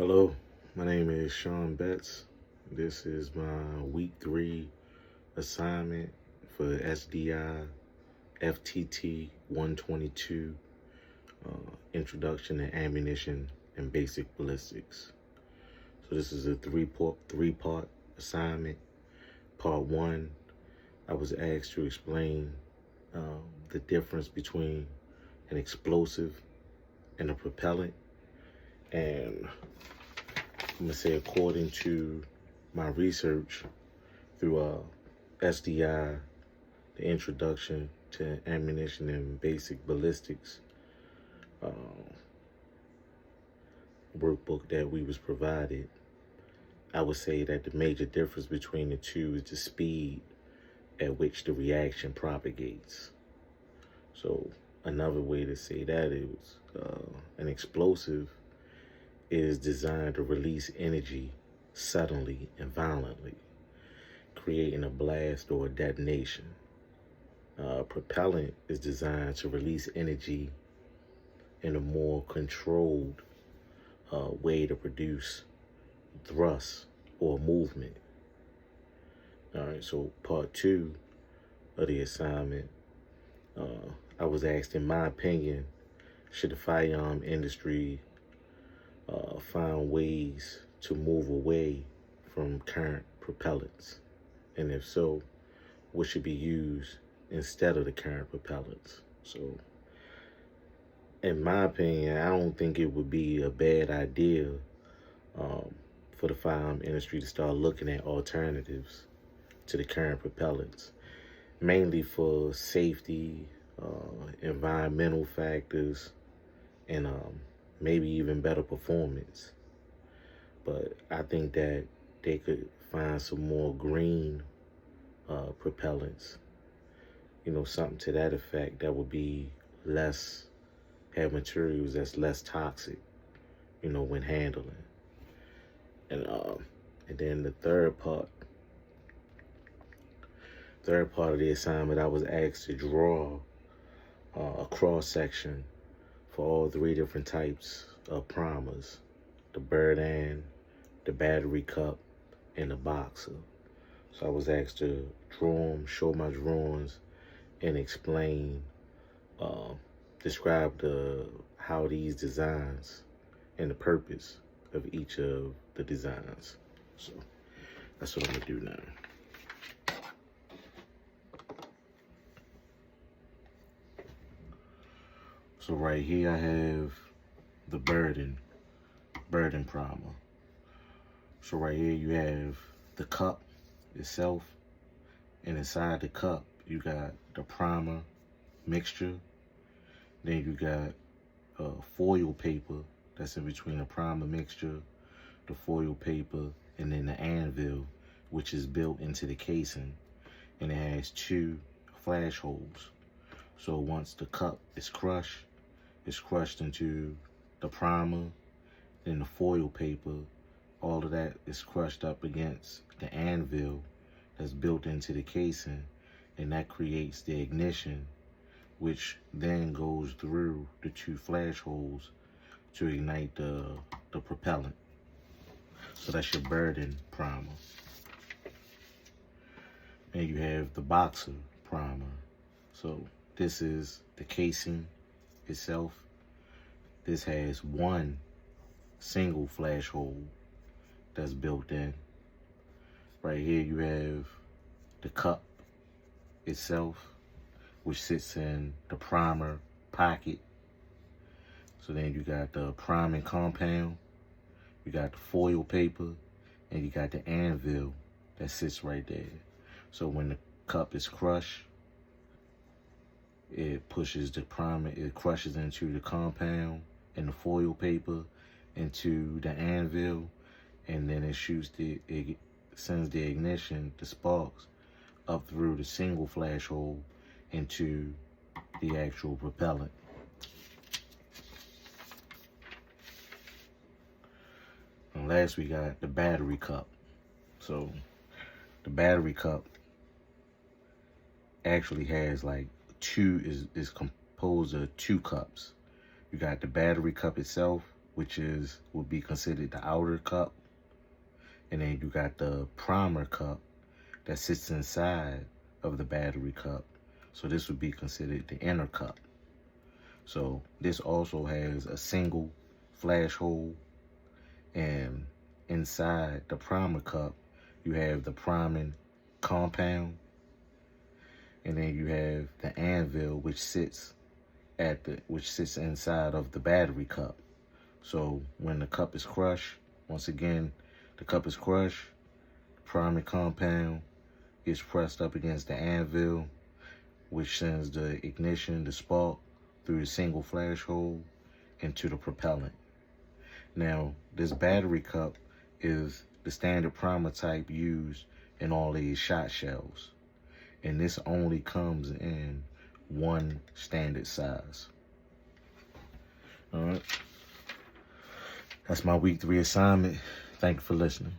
Hello, my name is Sean Betts. This is my week 3 assignment for SDI FTT 122, Introduction to Ammunition and Basic Ballistics. So this is a three-part assignment. Part 1, I was asked to explain the difference between an explosive and a propellant. And I'm gonna say, according to my research through SDI, the Introduction to Ammunition and Basic Ballistics workbook that we was provided, I would say that the major difference between the two is the speed at which the reaction propagates. So another way to say that is an explosive is designed to release energy suddenly and violently, creating a blast or a detonation. Propellant is designed to release energy in a more controlled way to produce thrust or movement. All right, so part 2 of the assignment, I was asked, in my opinion, should the firearm industry find ways to move away from current propellants? And if so, what should be used instead of the current propellants? So, in my opinion, I don't think it would be a bad idea for the firearm industry to start looking at alternatives to the current propellants, mainly for safety, environmental factors, and maybe even better performance. But I think that they could find some more green propellants, something to that effect that would be have materials that's less toxic, when handling. And then the third part of the assignment, I was asked to draw a cross section for all 3 different types of primers: the Bird-An, the battery cup, and the boxer. So I was asked to draw them, show my drawings, and explain, describe how these designs and the purpose of each of the designs. So that's what I'm gonna do now. So right here I have the Burden primer. So right here you have the cup itself, and inside the cup you got the primer mixture. Then you got foil paper that's in between the primer mixture, the foil paper, and then the anvil, which is built into the casing, and it has 2 flash holes. So once the cup is crushed, it's crushed into the primer, then the foil paper. All of that is crushed up against the anvil that's built into the casing, and that creates the ignition, which then goes through the 2 flash holes to ignite the propellant. So that's your Burden primer. And you have the Boxer primer. So this is the casing itself. This has 1 single flash hole that's built in. Right here you have the cup itself, which sits in the primer pocket. So then you got the priming compound, you got the foil paper, and you got the anvil that sits right there. So when the cup is crushed, it pushes the primer, it crushes into the compound and the foil paper into the anvil, and then it sends the ignition, the sparks, up through the single flash hole into the actual propellant. And last we got the battery cup. So the battery cup actually has like is composed of 2 cups. You got the battery cup itself, which would be considered the outer cup. And then you got the primer cup that sits inside of the battery cup. So this would be considered the inner cup. So this also has a single flash hole, and inside the primer cup, you have the priming compound, and then you have the anvil, which sits inside of the battery cup. So when the cup is crushed, once again, the cup is crushed, the priming compound gets pressed up against the anvil, which sends the ignition, the spark, through a single flash hole into the propellant. Now, this battery cup is the standard primer type used in all these shot shells. And this only comes in one standard size. All right. That's my week 3 assignment. Thank you for listening.